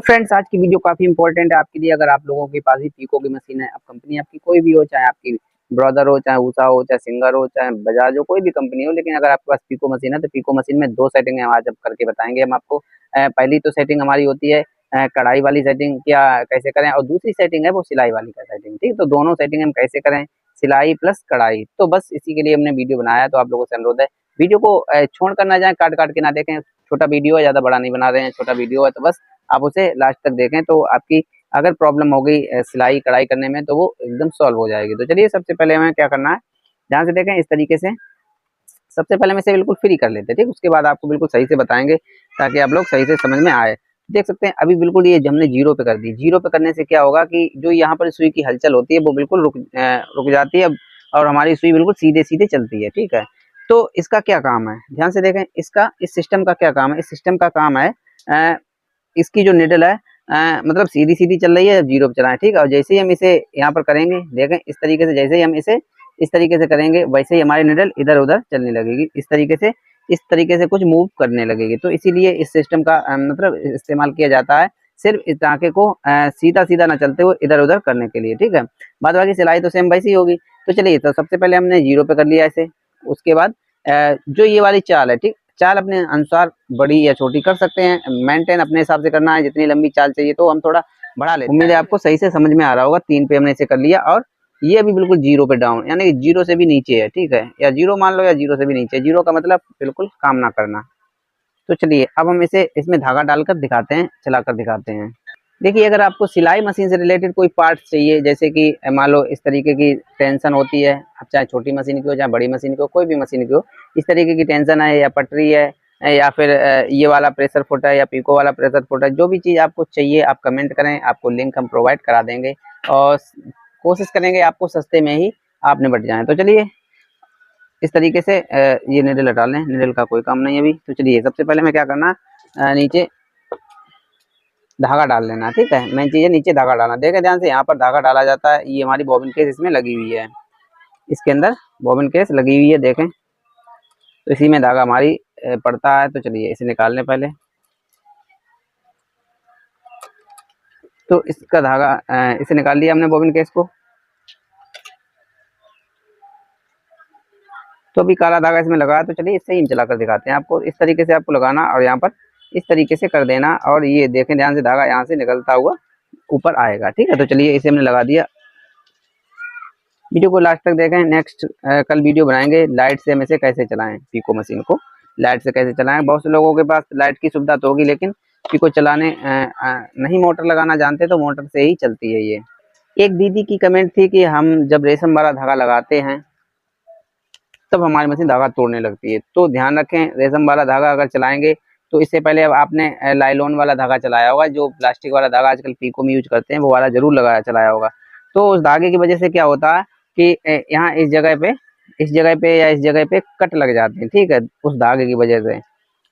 Friends, आज की video काफ़ी इंपॉर्टेंट है आपके लिए। अगर आप लोगों के पास भी पीको की मशीन है, अब कंपनी आपकी कोई भी हो, चाहे आपकी ब्रदर हो, चाहे उषा हो, चाहे सिंगर हो, चाहे बजाज हो, कोई भी कंपनी हो, लेकिन अगर आपके पास पीको मशीन है तो पीको मशीन में दो सेटिंग है आज अब करके बताएंगे हम आपको। पहली तो सेटिंग हमारी होती है कढ़ाई वाली सेटिंग, क्या कैसे करें, और दूसरी सेटिंग है वो सिलाई वाली का सेटिंग। ठीक, तो दोनों सेटिंग हम कैसे करें, सिलाई प्लस कढ़ाई, तो बस इसी के लिए हमने वीडियो बनाया। तो आप लोगों से अनुरोध है, वीडियो को छोड़ कर ना जाए, काट काट के ना देखें। छोटा वीडियो है, ज़्यादा बड़ा नहीं बना रहे हैं, छोटा वीडियो है, तो बस आप उसे लास्ट तक देखें। तो आपकी अगर प्रॉब्लम हो गई सिलाई कढ़ाई करने में तो वो एकदम सॉल्व हो जाएगी। तो चलिए, सबसे पहले हमें क्या करना है, ध्यान से देखें। इस तरीके से सबसे पहले हम इसे बिल्कुल फ्री कर लेते हैं, ठीक। उसके बाद आपको बिल्कुल सही से बताएंगे ताकि आप लोग सही से समझ में आए। देख सकते हैं अभी बिल्कुल ये हमने जीरो पे कर दी। जीरो पे करने से क्या होगा कि जो यहाँ पर सुई की हलचल होती है वो बिल्कुल रुक जाती है और हमारी सुई बिल्कुल सीधे सीधे चलती है, ठीक है। तो इसका क्या काम है, ध्यान से देखें। इसका इस सिस्टम का क्या काम है, इस सिस्टम का काम है इसकी जो निडल है मतलब सीधी सीधी चल रही है, जीरो पे चलाएं, ठीक है। और जैसे ही हम इसे यहाँ पर करेंगे, देखें इस तरीके से, जैसे ही हम इसे इस तरीके से करेंगे वैसे ही हमारी निडल इधर उधर चलने लगेगी। इस तरीके से कुछ मूव करने लगेगी। तो इसीलिए इस सिस्टम का मतलब इस्तेमाल किया जाता है सिर्फ इस टाँके को सीधा सीधा ना चलते हुए इधर उधर करने के लिए, ठीक है। बाद बाकी सिलाई तो सेम वैसी ही होगी। तो चलिए, तो सबसे पहले हमने जीरो पे कर लिया इसे। उसके बाद जो ये वाली चाल है, ठीक, चाल अपने अनुसार बड़ी या छोटी कर सकते हैं, मेंटेन अपने हिसाब से करना है। जितनी लंबी चाल चाहिए तो हम थोड़ा बढ़ा लेते हैं। उम्मीद है आपको सही से समझ में आ रहा होगा। 3 पे हमने इसे कर लिया और ये अभी बिल्कुल जीरो पे डाउन, यानी कि जीरो से भी नीचे है, ठीक है, या जीरो मान लो या जीरो से भी नीचे। जीरो का मतलब बिल्कुल काम ना करना। तो चलिए, अब हम इसे इसमें धागा डालकर दिखाते हैं, चलाकर दिखाते हैं। देखिए, अगर आपको सिलाई मशीन से रिलेटेड कोई पार्ट्स चाहिए, जैसे कि मान लो इस तरीके की टेंशन होती है, अब चाहे छोटी मशीन की हो चाहे बड़ी मशीन की हो, कोई भी मशीन की हो, इस तरीके की टेंशन है या पटरी है या फिर ये वाला प्रेशर फुट है या पीको वाला प्रेशर फुट है, जो भी चीज़ आपको चाहिए आप कमेंट करें, आपको लिंक हम प्रोवाइड करा देंगे और कोशिश करेंगे आपको सस्ते में ही आप निपट जाएँ। तो चलिए, इस तरीके से ये निडल हटा लें, निडल का कोई काम नहीं है अभी। तो चलिए, सबसे पहले हमें क्या करना, नीचे धागा डाल लेना, ठीक है। मेन चीज़ है नीचे धागा डालना। देखें ध्यान से, यहाँ पर धागा डाला जाता है। ये हमारी बॉबिन केस इसमें लगी हुई है, इसके अंदर बॉबिन केस लगी हुई है, देखें। तो इसी में धागा हमारी पड़ता है। तो चलिए, इसे निकाल लें पहले। तो इसका धागा इसे निकाल लिया हमने बॉबिन केस को। तो अभी काला धागा इसमें लगा है। तो चलिए, इससे ही हम चला कर दिखाते हैं आपको। इस तरीके से आपको लगाना और यहाँ पर इस तरीके से कर देना और ये देखें ध्यान से, धागा यहाँ से निकलता हुआ ऊपर आएगा, ठीक है। तो चलिए, इसे हमने लगा दिया। वीडियो को लास्ट तक देखें। नेक्स्ट कल वीडियो बनाएंगे लाइट से हम इसे कैसे चलाएं, पीको मशीन को लाइट से कैसे चलाएं। बहुत से लोगों के पास लाइट की सुविधा तो होगी, लेकिन पीको चलाने नहीं मोटर लगाना जानते, तो मोटर से ही चलती है ये। एक दीदी की कमेंट थी कि हम जब रेशम वाला धागा लगाते हैं तब हमारी मशीन धागा तोड़ने लगती है। तो ध्यान रखें, रेशम वाला धागा अगर चलाएंगे तो इससे पहले अब आपने लाइलॉन वाला धागा चलाया होगा, जो प्लास्टिक वाला धागा आजकल पीको में यूज करते हैं, वो वाला जरूर लगाया चलाया होगा। तो उस धागे की वजह से क्या होता है कि यहाँ इस जगह पे या इस जगह पे कट लग जाते हैं, ठीक है, उस धागे की वजह से।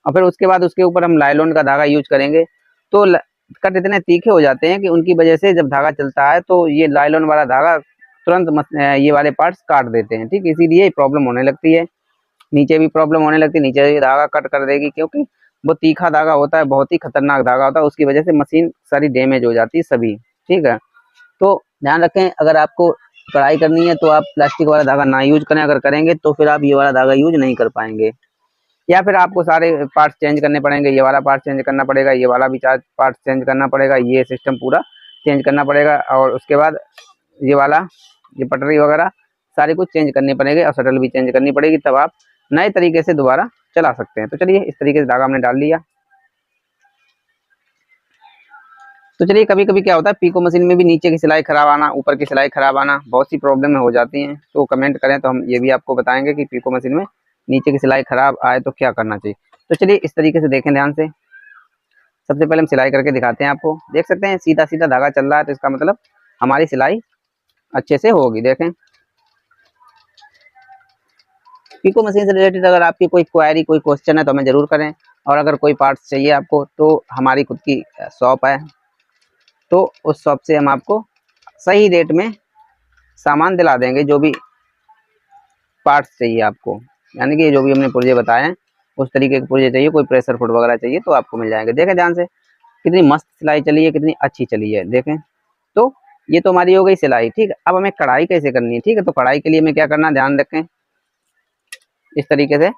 और फिर उसके बाद उसके ऊपर हम लाइलॉन का धागा यूज करेंगे तो कट इतने तीखे हो जाते हैं कि उनकी वजह से जब धागा चलता है तो ये लाइलॉन वाला धागा तुरंत ये वाले पार्ट्स काट देते हैं, ठीक। इसीलिए प्रॉब्लम होने लगती है, नीचे भी प्रॉब्लम होने लगती है, नीचे भी धागा कट कर देगी, क्योंकि वो तीखा धागा होता है, बहुत ही खतरनाक धागा होता है। उसकी वजह से मशीन सारी डैमेज हो जाती है सभी, ठीक है। तो ध्यान रखें, अगर आपको कढ़ाई करनी है तो आप प्लास्टिक वाला धागा ना यूज करें। अगर करेंगे तो फिर आप ये वाला धागा यूज नहीं कर पाएंगे, या फिर आपको सारे पार्ट्स चेंज करने पड़ेंगे। ये वाला पार्ट चेंज करना पड़ेगा, ये वाला भी चार पार्ट चेंज करना पड़ेगा, ये सिस्टम पूरा चेंज करना पड़ेगा। और उसके बाद ये वाला, ये पटरी वगैरह सारी कुछ चेंज करनी पड़ेगी और शटल भी चेंज करनी पड़ेगी, तब आप नए तरीके से दोबारा चला सकते हैं। तो चलिए, इस तरीके से धागा हमने डाल लिया। तो चलिए, कभी कभी क्या होता है पीको मशीन में भी नीचे की सिलाई खराब आना, ऊपर की सिलाई खराब आना, बहुत सी प्रॉब्लम हो जाती हैं। तो कमेंट करें तो हम ये भी आपको बताएंगे कि पीको मशीन में नीचे की सिलाई खराब आए तो क्या करना चाहिए। तो चलिए, इस तरीके से देखें ध्यान से। सबसे पहले हम सिलाई करके दिखाते हैं आपको। देख सकते हैं सीधा सीधा धागा चल रहा है, तो इसका मतलब हमारी सिलाई अच्छे से होगी। देखें, पीको मशीन से रिलेटेड अगर आपकी कोई क्वेरी कोई क्वेश्चन है तो हमें ज़रूर करें। और अगर कोई पार्ट्स चाहिए आपको तो हमारी खुद की शॉप है, तो उस शॉप से हम आपको सही रेट में सामान दिला देंगे। जो भी पार्ट्स चाहिए आपको, यानी कि जो भी हमने पुर्जे बताए हैं उस तरीके के पुर्जे चाहिए, कोई प्रेशर फुट वगैरह चाहिए तो आपको मिल जाएंगे। देखें ध्यान से, कितनी मस्त सिलाई चली है, कितनी अच्छी चली है, देखें। तो ये तो हमारी हो गई सिलाई, ठीक है। अब हमें कढ़ाई कैसे करनी है, ठीक है। तो कढ़ाई के लिए हमें क्या करना, ध्यान रखें इस तरीके से।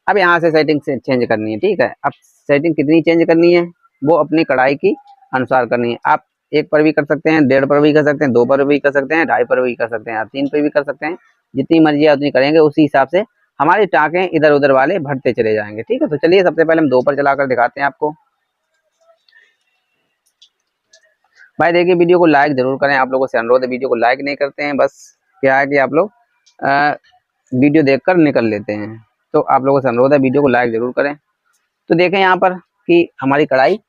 अब यहाँ से सेटिंग से चेंज करनी है, ठीक है। अब सेटिंग कितनी चेंज करनी है, वो अपनी कढ़ाई की अनुसार करनी है। आप 1 पर भी कर सकते हैं, 1.5 पर भी कर सकते हैं, 2 पर भी कर सकते हैं, 2.5 पर भी कर सकते हैं, आप 3 पर भी कर सकते हैं। जितनी मर्जी है उतनी करेंगे, उसी हिसाब से हमारे टाँके इधर उधर वाले बढ़ते चले जाएंगे, ठीक है। तो चलिए सबसे पहले हम 2 पर चलाकर दिखाते हैं आपको। भाई देखिए, वीडियो को लाइक जरूर करें, आप लोगों से अनुरोध है। वीडियो को लाइक नहीं करते हैं, बस क्या है कि आप लोग वीडियो देखकर निकल लेते हैं। तो आप लोगों से अनुरोध है, वीडियो को लाइक जरूर करें। तो देखें यहाँ पर कि हमारी कढ़ाई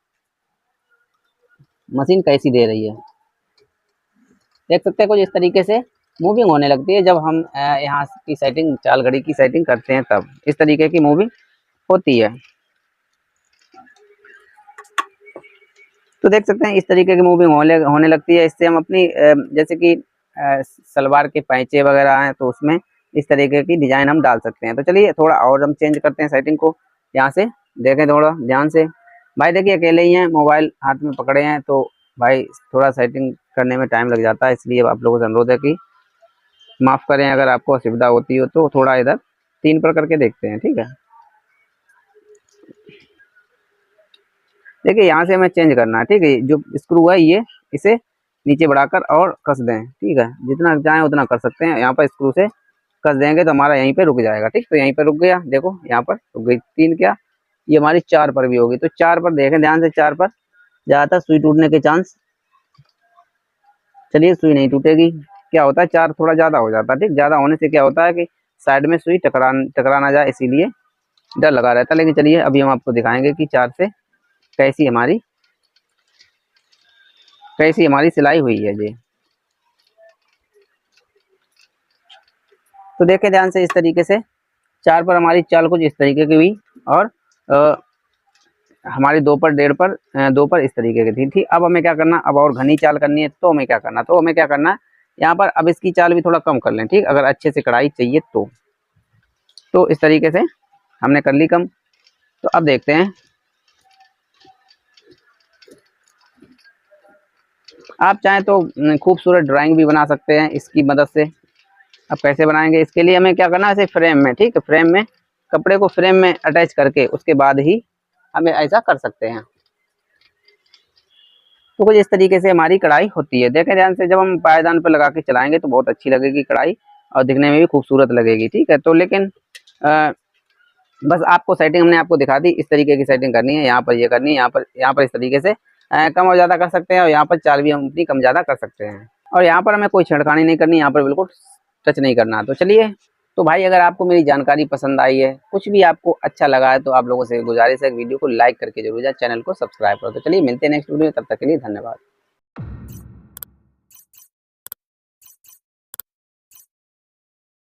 मशीन कैसी दे रही है, देख सकते हैं कुछ इस तरीके से मूविंग होने लगती है। जब हम यहाँ की सेटिंग, चाल घड़ी की सेटिंग करते हैं, तब इस तरीके की मूविंग होती है। तो देख सकते हैं इस तरीके की मूविंग होने लगती है। इससे हम अपनी जैसे कि सलवार के पैंचे वगैरह हैं, तो उसमें इस तरीके की डिजाइन हम डाल सकते हैं। तो चलिए थोड़ा और हम चेंज करते हैं सेटिंग को। यहाँ से देखें थोड़ा ध्यान से। भाई देखिए, अकेले ही हैं, मोबाइल हाथ में पकड़े हैं, तो भाई थोड़ा सेटिंग करने में टाइम लग जाता है। इसलिए आप लोगों से अनुरोध है कि माफ़ करें अगर आपको असुविधा होती हो। तो थोड़ा इधर 3 पर करके देखते हैं, ठीक है। देखिए यहाँ से हमें चेंज करना है, ठीक है। जो स्क्रू है ये, इसे नीचे बढ़ाकर और कस दें, ठीक है। जितना चाहें उतना कर सकते हैं। यहाँ पर स्क्रू से कस देंगे तो हमारा यहीं पे रुक जाएगा, ठीक। तो यहीं पे रुक गया, देखो यहाँ पर रुक गई। 3 क्या, ये हमारी 4 पर भी होगी। तो 4 पर देखें ध्यान से, 4 पर ज़्यादातर सुई टूटने के चांस, चलिए सुई नहीं टूटेगी। क्या होता है, 4 थोड़ा ज़्यादा हो जाता है, ठीक। ज़्यादा होने से क्या होता है कि साइड में सुई टकरा ना जाए, इसीलिए डर लगा रहता है। लेकिन चलिए अभी हम आपको दिखाएंगे कि 4 से कैसी हमारी सिलाई हुई है जी। तो देखें ध्यान से, इस तरीके से 4 पर हमारी चाल कुछ इस तरीके की हुई, और हमारी 2 पर, 1.5 पर, 2 पर इस तरीके की थी, ठीक। अब हमें क्या करना, अब और घनी चाल करनी है, तो हमें क्या करना है, यहाँ पर अब इसकी चाल भी थोड़ा कम कर लें, ठीक। अगर अच्छे से कढ़ाई चाहिए तो इस तरीके से हमने कर ली कम। तो अब देखते हैं, आप चाहें तो खूबसूरत ड्राइंग भी बना सकते हैं इसकी मदद से। अब कैसे बनाएंगे, इसके लिए हमें क्या करना है, ऐसे फ्रेम में, ठीक है, फ्रेम में कपड़े को फ्रेम में अटैच करके उसके बाद ही हमें ऐसा कर सकते हैं। तो कुछ इस तरीके से हमारी कढ़ाई होती है। देखें ध्यान से, जब हम पायदान पर लगा के चलाएंगे तो बहुत अच्छी लगेगी कढ़ाई, और दिखने में भी खूबसूरत लगेगी, ठीक है। तो लेकिन बस आपको सेटिंग हमने आपको दिखा दी, इस तरीके की सेटिंग करनी है। यहाँ पर ये करनी है, यहाँ पर इस तरीके से कम और ज़्यादा कर सकते हैं, और यहाँ पर चाल भी हम अपनी कम ज़्यादा कर सकते हैं। और यहाँ पर हमें कोई छेड़खानी नहीं करनी, यहाँ पर बिल्कुल टच नहीं करना। तो चलिए, तो भाई अगर आपको मेरी जानकारी पसंद आई है, कुछ भी आपको अच्छा लगा है, तो आप लोगों से गुजारिश है वीडियो को लाइक करके जरूर जाए, चैनल को सब्सक्राइब करो। तो चलिए मिलते हैं नेक्स्ट वीडियो में, तब तक के लिए धन्यवाद।